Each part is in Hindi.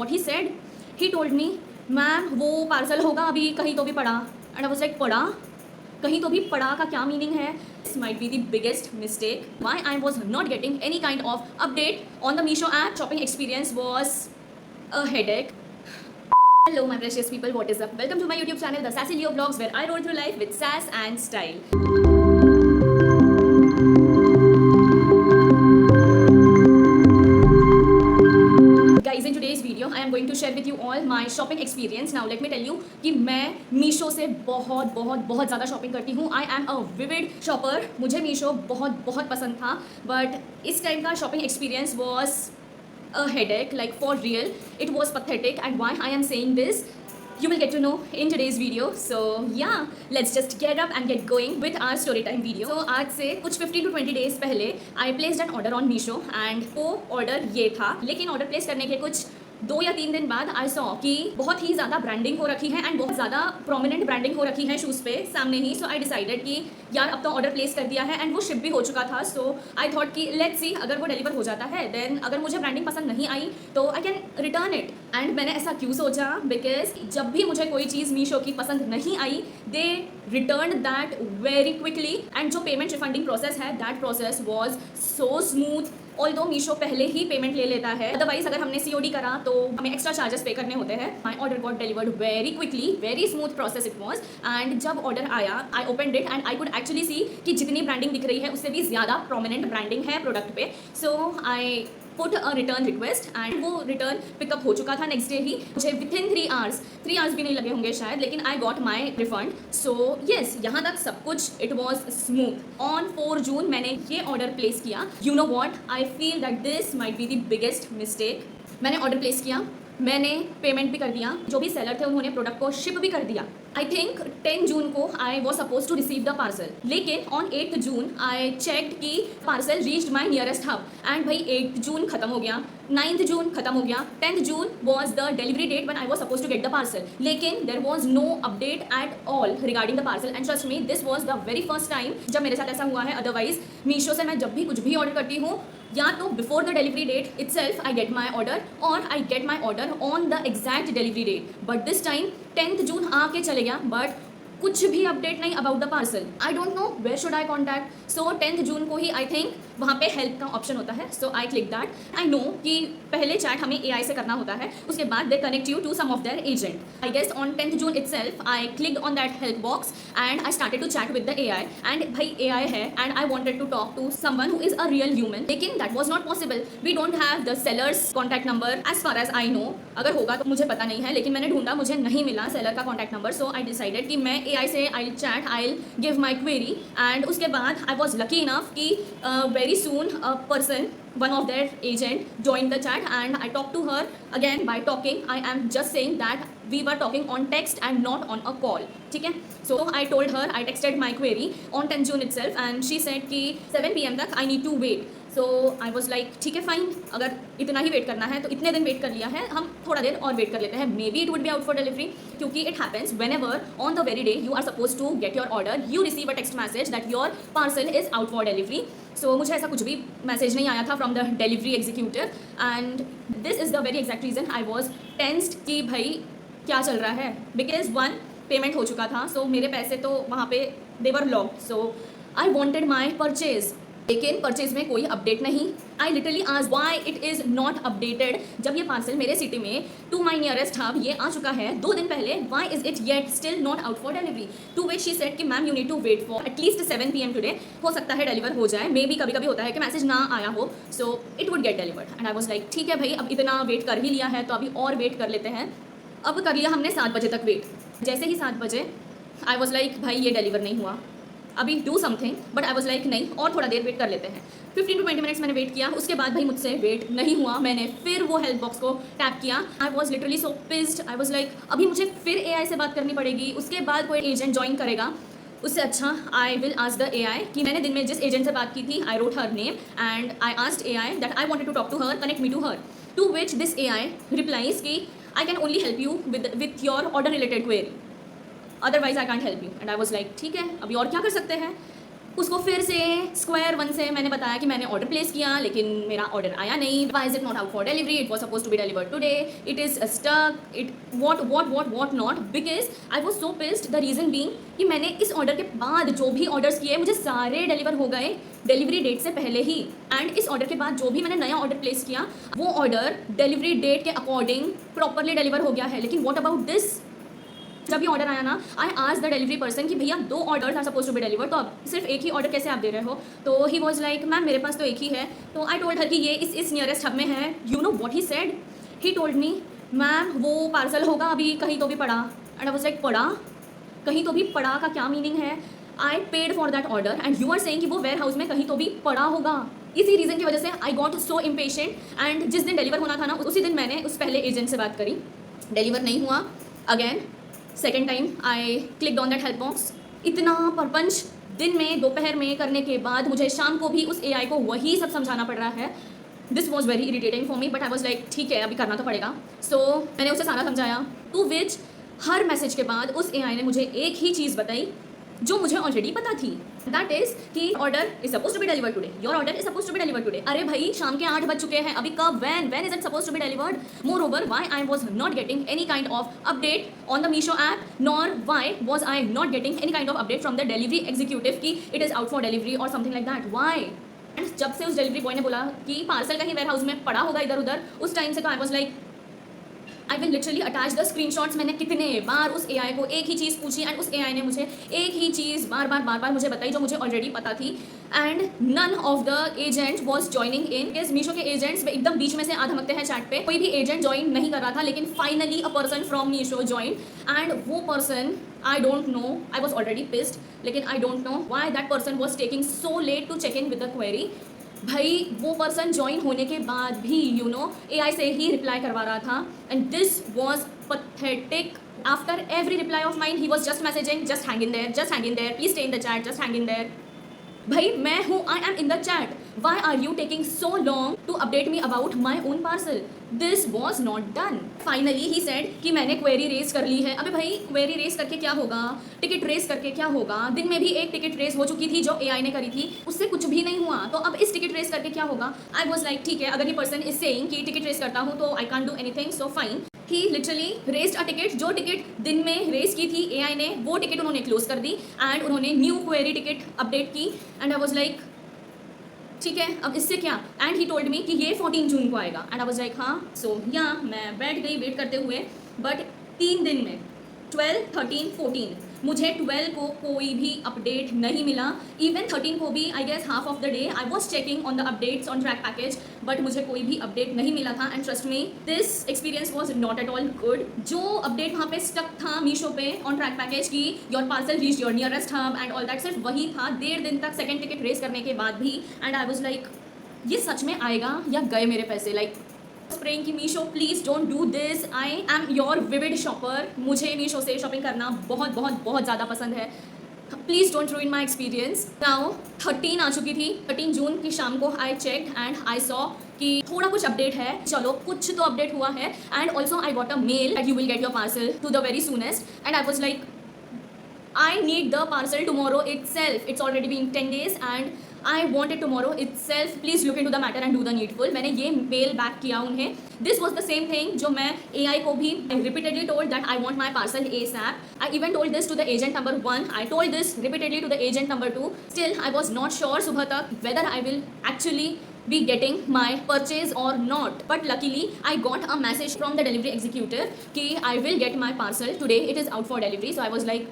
what he said. He told me, ma'am वो पार्सल होगा अभी कहीं तो भी पड़ा. And I was like, पड़ा? कहीं तो भी पड़ा का क्या मीनिंग है? This might be the biggest mistake. Why I was not getting any kind of update on the Meesho app. Shopping experience was a headache. Hello my precious people, what is up? Welcome to my YouTube channel, The Sassy Leo Vlogs, where I roll through life with sass and style. Guys, in today's video I am going to share with you all my shopping experience. Now let me tell you कि मैं मीशो से बहुत ज़्यादा शॉपिंग करती हूँ. I am a vivid shopper. मुझे मीशो बहुत पसंद था, बट इस टाइम का shopping experience was a headache, like for real. It was pathetic, and why I am saying this, you will get to know in today's video. So yeah, let's just get up and get going with our story time video. So आज से कुछ 15 to 20 days पहले I placed an order on Meesho, and वो order ये था. लेकिन order place करने के कुछ 2 या 3 दिन बाद आई सॉ कि बहुत ही ज़्यादा ब्रांडिंग हो रखी है एंड बहुत ज़्यादा प्रोमिनेंट ब्रांडिंग हो रखी है शूज़ पे सामने ही. सो आई डिसाइडेड कि यार अब तो ऑर्डर प्लेस कर दिया है एंड वो शिप भी हो चुका था. सो आई थॉट कि लेट्स सी, अगर वो डिलीवर हो जाता है देन अगर मुझे ब्रांडिंग पसंद नहीं आई तो I can return it. And मैंने ऐसा क्यों सोचा, बिकॉज जब भी मुझे कोई चीज़ मीशो की पसंद नहीं आई they return that very quickly. And जो पेमेंट रिफंडिंग प्रोसेस है that process was so smooth. Although Meesho पहले ही पेमेंट ले लेता है, अदरवाइज अगर हमने सीओडी करा तो हमें एक्स्ट्रा चार्जेस पे करने होते हैं. My order got delivered very quickly, very smooth process it was. And जब ऑर्डर आया I opened it and I could actually see कि जितनी ब्रांडिंग दिख रही है उससे भी ज़्यादा प्रोमिनेंट ब्रांडिंग है प्रोडक्ट पे. So I put a return request and वो रिटर्न पिकअप हो चुका था नेक्स्ट डे ही. मुझे विथिन 3 आवर्स भी नहीं लगे होंगे शायद, लेकिन I got my refund. So yes, यहाँ तक सब कुछ इट वॉज स्मूथ. ऑन 4 जून मैंने ये ऑर्डर प्लेस किया. You know what, I feel that this might be the biggest mistake. मैंने ऑर्डर प्लेस किया, मैंने पेमेंट भी कर दिया, जो भी सेलर थे उन्होंने प्रोडक्ट को शिप भी कर दिया. आई थिंक 10 जून को I was suppose to receive the parcel, लेकिन ऑन 8 जून आई चेक्ड कि parcel reached my nearest hub. And भाई 8 जून खत्म हो गया, 9th जून खत्म हो गया, 10th June was the delivery date when I was suppose to get the parcel. लेकिन there was no update at all regarding the parcel. And trust me, this was the very first time जब मेरे साथ ऐसा हुआ है. अदरवाइज मीशो से मैं जब भी कुछ भी ऑर्डर करती हूँ या तो before the delivery date itself I get my order और I get my order on the exact delivery date. But this time 10th June आके चले गया, बट कुछ भी अपडेट नहीं about the parcel. I don't know where should I contact. So 10th June को ही आई थिंक वहाँ पे हेल्प का ऑप्शन होता है. So I click that. I know कि पहले चैट हमें AI से करना होता है, उसके बाद they connect you to some of their agent. I guess on 10th June itself I clicked on that help box and I started to chat with the AI. And भाई AI है and I wanted to talk to someone who is a real human, लेकिन that was not possible. We don't have the sellers contact number as far as I know. अगर होगा तो मुझे पता नहीं है, लेकिन मैंने ढूंढा, मुझे नहीं मिला सेलर का contact number. So I decided कि मैं AI से आई chat, I'll give my query. And उसके बाद I was lucky enough कि very soon a person, one of their agent joined the chat and I talked to her. Again, by talking I am just saying that we were talking on text and not on a call. ठीक है. So I told her, I texted my query on 10th June itself and she said कि 7 PM तक I need to wait. So I was like ठीक है फाइन, अगर इतना ही वेट करना है तो इतने दिन वेट कर लिया है, हम थोड़ा देर और वेट कर लेते हैं. Maybe it would be out for delivery, क्योंकि it happens whenever on the very day you are suppose to get your order you receive a text message that your parcel is out for delivery. So मुझे ऐसा कुछ भी मैसेज नहीं आया था from the delivery executive and this is the very exact reason I was tensed कि भाई क्या चल रहा है. बिकॉज 1 पेमेंट हो चुका था, सो मेरे पैसे तो वहाँ पे they were locked. So I wanted my purchase, लेकिन परचेज में कोई अपडेट नहीं. आई लिटरली आज why it is not updated. जब ये पार्सल मेरे सिटी में टू माई नियरेस्ट हब ये आ चुका है 2 दिन पहले, why is it yet still not out for delivery. To which she said कि ma'am you need to wait for at least 7 PM today. हो सकता है डिलीवर हो जाए, मे बी कभी कभी होता है कि मैसेज ना आया हो, so it would get delivered. And I was like ठीक है भाई, अब इतना वेट कर ही लिया है तो अभी और वेट कर लेते हैं. अब कर लिया हमने 7 बजे तक वेट. जैसे ही 7 बजे आई वॉज लाइक भाई ये डिलीवर नहीं हुआ, अभी do something. But I was like नहीं, और थोड़ा देर वेट कर लेते हैं. 15 to 20 मिनट्स मैंने वेट किया. उसके बाद भाई मुझसे वेट नहीं हुआ, मैंने फिर वो हेल्प बॉक्स को टैप किया. I was literally so pissed. I was like अभी मुझे फिर AI से बात करनी पड़ेगी, उसके बाद कोई एजेंट ज्वाइन करेगा. उससे अच्छा I will ask the AI कि मैंने दिन में जिस एजेंट से बात की थी. I wrote her name and I asked AI that I wanted to talk to her, connect me to her. To which this AI replies कि I can only help you with your order related query, otherwise I can't help you. And I was like ठीक है, अभी और क्या कर सकते हैं. उसको फिर से स्क्वायर वन से मैंने बताया कि मैंने ऑर्डर प्लेस किया लेकिन मेरा ऑर्डर आया नहीं. Why is it not out for delivery? It was suppose to be delivered today. It is stuck. It what not. Because I was so pissed. The reason being कि मैंने इस ऑर्डर के बाद जो भी ऑर्डर्स किए मुझे सारे डिलीवर हो गए डिलीवरी डेट से पहले ही. एंड इस ऑर्डर के बाद जो भी मैंने नया ऑर्डर प्लेस किया वो ऑर्डर डिलीवरी डेट के अकॉर्डिंग प्रॉपरली डिलीवर हो गया है. लेकिन वॉट अबाउट दिस? जब ये ऑर्डर आया ना, आई आज द डिलीवरी पर्सन कि भैया 2 order are suppose to be deliver, तो अब सिर्फ एक ही ऑर्डर कैसे आप दे रहे हो? तो ही वॉज लाइक मैम मेरे पास तो एक ही है. तो आई टोल्ड हर कि ये इस नियरेस्ट हब में है. You know what he said? He told me ma'am वो पार्सल होगा अभी कहीं तो भी पड़ा. एंड आई वॉज लाइक पड़ा? कहीं तो भी पड़ा का क्या मीनिंग है? I paid for that order and you are saying कि वो वेयर हाउस में कहीं तो भी पड़ा होगा. इसी रीज़न की वजह से I got so impatient. And जिस दिन डिलीवर होना था ना उसी दिन मैंने उस पहले एजेंट से बात करी. डिलीवर नहीं हुआ. Again second time I click on that help box. इतना परपंच दिन में दोपहर में करने के बाद मुझे शाम को भी उस AI को वही सब समझाना पड़ रहा है. This was very irritating for me but I was like ठीक है अभी करना तो पड़ेगा. सो मैंने उसे सारा समझाया. टू विच हर मैसेज के बाद उस AI ने मुझे एक ही चीज़ बताई जो मुझे ऑलरेडी पता थी. दैट इज कि order is suppose to be delivered today. Your order is suppose to be delivered today. अरे भाई शाम के 8 बज चुके हैं. अभी कब? When is it suppose to be delivered? Moreover why I was not getting any kind of update on the Meesho app, nor why was I not getting any kind of update from the delivery executive कि it is out for delivery और something like that. Why? And जब से उस डिलीवरी बॉय ने बोला कि पार्सल कहीं वेयर हाउस में पड़ा होगा इधर उधर, उस टाइम से तो I was like I will literally attach the screenshots. मैंने कितने बार उस AI को एक ही चीज़ पूछी एंड उस AI ने मुझे एक ही चीज़ बार बार मुझे बताई जो मुझे ऑलरेडी पता थी. And none of the agent was joining in. Case Meesho के एजेंट्स एकदम बीच में से आ धमकते हैं चैट पे. कोई भी एजेंट ज्वाइन नहीं कर रहा था लेकिन finally a person from Meesho join. And वो person I don't know, I was already pissed लेकिन I don't know why that person was taking so late to check in with the query. भाई वो पर्सन ज्वाइन होने के बाद भी यू नो AI से ही रिप्लाई करवा रहा था. And this was pathetic. After every reply of mine he was just messaging just hang in there, just hang in there, please stay in the chat, just hang in there. भाई मैं हूँ, I am in the chat. Why are you taking so long to update me about my own parcel? This was not done. Finally he said कि मैंने क्वेरी रेज कर ली है. अबे भाई क्वेरी रेज करके क्या होगा? टिकट रेज करके क्या होगा? दिन में भी एक टिकट रेज हो चुकी थी जो AI ने करी थी, उससे कुछ भी नहीं हुआ. तो अब इस टिकट रेज करके क्या होगा? आई वॉज लाइक ठीक है अगर ये पर्सन इज सेइंग कि टिकट रेज करता हूँ तो I can't do anything. So fine. He literally raised a ticket. जो टिकट दिन में रेज की थी AI ने वो टिकट उन्होंने क्लोज कर दी एंड उन्होंने न्यू क्वेरी टिकट अपडेट की. एंड आई वॉज लाइक ठीक है अब इससे क्या? एंड ही टोल्ड मी कि ये 14 जून को आएगा. एंड आई वाज लाइक हाँ. सो या मैं बैठ गई वेट करते हुए. बट 3 दिन में 12, 13, 14 मुझे 12 को कोई भी अपडेट नहीं मिला. इवन 13 को भी I guess half of the day I was checking on the updates on track package but मुझे कोई भी अपडेट नहीं मिला था. And trust me this experience was not at all good. जो अपडेट वहाँ पे स्टक था मीशो पे ऑन ट्रैक पैकेज की your parcel reach your nearest hub and all that, सिर्फ वही था 1.5 दिन तक सेकेंड टिकट रेस करने के बाद भी. एंड आई वॉज लाइक ये सच में आएगा या गए मेरे पैसे? लाइक प्रेइंग कि Meesho please don't do this. I am your vivid shopper. मुझे मीशो से शॉपिंग करना बहुत ज़्यादा पसंद है. प्लीज़ डोंट रूइन माई एक्सपीरियंस. नाउ 13 आ चुकी थी. 13 जून की शाम को I check and I saw कि थोड़ा कुछ अपडेट है. चलो कुछ तो अपडेट हुआ है. And also I got a mail that you will get your parcel to the very soonest. And I was like I need the parcel tomorrow itself. It's already been 10 days and I want it tomorrow itself. Please look into the matter and do the needful. मैंने ये मेल बैक किया उन्हें. This was the same thing जो मैं AI को भी repeatedly told that I want my parcel ASAP. I even told this to the agent number 1. I told this repeatedly to the agent number 2. Still I was not sure सुबह तक whether I will actually be getting my purchase or not. But luckily I got a message from the delivery executive कि I will get my parcel today. It is out for delivery. So I was like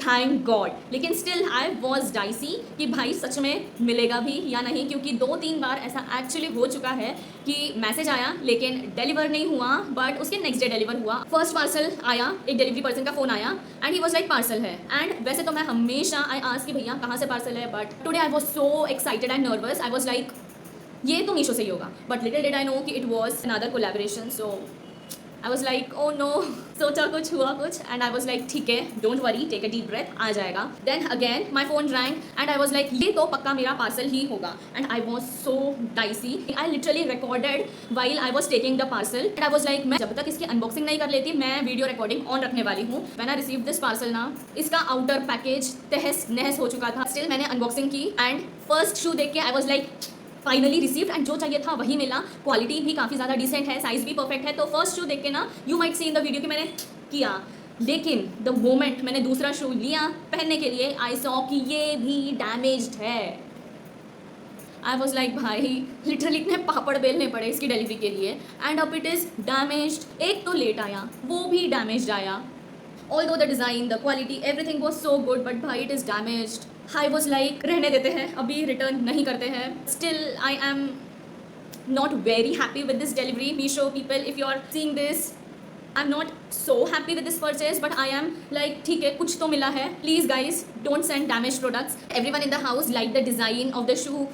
thank God. लेकिन स्टिल आई वॉज डाइसी कि भाई सच में मिलेगा भी या नहीं, क्योंकि 2-3 बार ऐसा एक्चुअली हो चुका है कि मैसेज आया लेकिन डिलीवर नहीं हुआ बट उसके नेक्स्ट डे डिलीवर हुआ. फर्स्ट पार्सल आया, एक डिलीवरी पर्सन का फ़ोन आया and he was like parcel है. एंड वैसे तो मैं हमेशा आई आस्क कि भैया कहाँ से पार्सल है, but today I was so excited and nervous. I was like ये तो मीशो से ही होगा. But little did I know कि it was another collaboration. So I was like oh no, सोचा कुछ हुआ कुछ, एंड आई वॉज लाइक ठीक है, don't worry, take a deep breath, आ जाएगा. Then again my phone rang and I was like ये तो पक्का मेरा पार्सल ही होगा. And I was so dicey. I literally recorded while I was taking the parcel and I was like मैं जब तक इसकी अनबॉक्सिंग नहीं कर लेती मैं वीडियो रिकॉर्डिंग ऑन रखने वाली हूँ. When I receive this parcel ना, इसका आउटर पैकेज तहस नहस हो चुका था. स्टिल मैंने अनबॉक्सिंग की एंड फर्स्ट शू देख के आई was like finally received and जो चाहिए था वही मिला. क्वालिटी भी काफ़ी ज़्यादा डिसेंट है, साइज भी परफेक्ट है. तो फर्स्ट शू देख के ना you might see in the video कि मैंने किया, लेकिन द मोमेंट मैंने दूसरा शू लिया पहनने के लिए आई सॉ कि ये भी डैमेज्ड है. आई वॉज लाइक भाई लिटरली इतने पापड़ बेलने पड़े इसकी डिलीवरी के लिए एंड अब इट इज़ डैमेज्ड. एक तो लेट आया, वो भी डैमेज्ड आया. Although the design, the quality, everything was so good, but भाई it is damaged. I was like रहने देते हैं, अभी रिटर्न नहीं करते हैं. Still I am not very happy with this delivery. Meesho people, if you are seeing this, I'm not so happy with this purchase, but I am like ठीक है कुछ तो मिला है. Please guys, don't send damaged products. Everyone in the house liked the design of the shoe.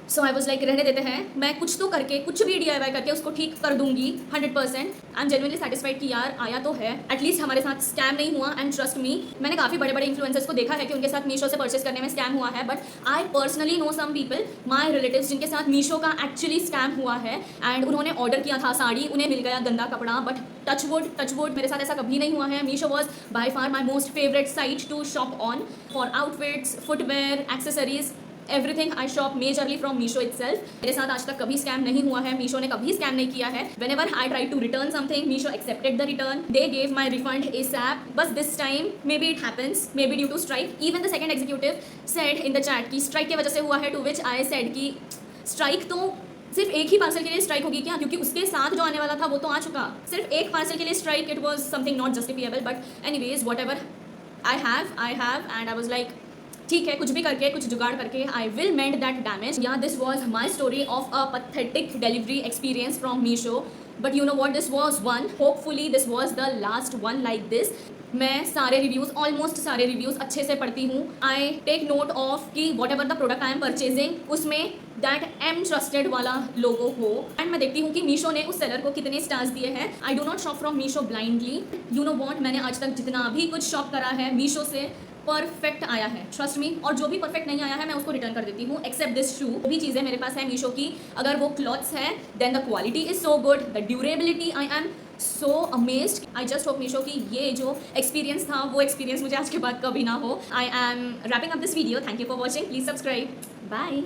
So I was like रहने देते हैं, मैं कुछ तो करके कुछ भी DIY करके उसको ठीक कर दूंगी 100%. आई एम जेन्युइनली सेटिस्फाइड कि यार आया तो है, एटलीस्ट हमारे साथ स्कैम नहीं हुआ. एंड ट्रस्ट मी, मैंने काफ़ी बड़े बड़े इन्फ्लुएंसर्स को देखा है कि उनके साथ मीशो से परचेस करने में स्कैम हुआ है. But I personally know some people, my relatives, जिनके साथ मीशो का एक्चुअली स्कैम हुआ है. एंड उन्होंने ऑर्डर किया था साड़ी, उन्हें मिल गया गंदा कपड़ा. बट टच वुड मेरे साथ ऐसा कभी नहीं हुआ है. Meesho was by far my most favourite site to shop on for outfits, footwear, accessories. Everything I shop majorly from Meesho itself. मेरे साथ आज तक कभी स्कैम नहीं हुआ है, मीशो ने कभी स्कैम नहीं किया है. Whenever I try to return something, Meesho accepted the return, they gave my refund ASAP. बस this time maybe it happens, maybe due to strike. Even the second executive said in the chat की स्ट्राइक की वजह से हुआ है. टू विच आई सेड कि स्ट्राइक तो सिर्फ एक ही पार्सल के लिए स्ट्राइक होगी क्या, क्योंकि उसके साथ जो आने वाला था वो तो आ चुका. सिर्फ एक पार्सल के लिए strike, it was something not justifiable. But anyways whatever I have and I was like ठीक है कुछ भी करके कुछ जुगाड़ करके I will mend that damage. Yeah this was my story of a pathetic delivery experience from Meesho. But you know what, this was one, hopefully this was the last one like this. मैं सारे रिव्यूज़, ऑलमोस्ट सारे रिव्यूज़ अच्छे से पढ़ती हूँ. आई टेक नोट ऑफ कि what ever the product I am purchasing उसमें दैट एम ट्रस्टेड वाला लोगो हो. एंड मैं देखती हूँ कि मीशो ने उस सेलर को कितने स्टार्स दिए हैं. I do not shop from Meesho blindly. You know what, मैंने आज तक जितना भी कुछ शॉप करा है मीशो से परफेक्ट आया है, ट्रस्ट मी. और जो भी परफेक्ट नहीं आया है मैं उसको रिटर्न कर देती हूँ, एक्सेप्ट दिस शू. भी चीज़ें मेरे पास है मीशो की, अगर वो क्लॉथ्स है then the quality is so good, the durability I am so amazed. I just hope Meesho की ये जो एक्सपीरियंस था वो एक्सपीरियंस मुझे आज के बाद कभी ना हो. I am wrapping up this video. Thank you for watching. Please subscribe. Bye.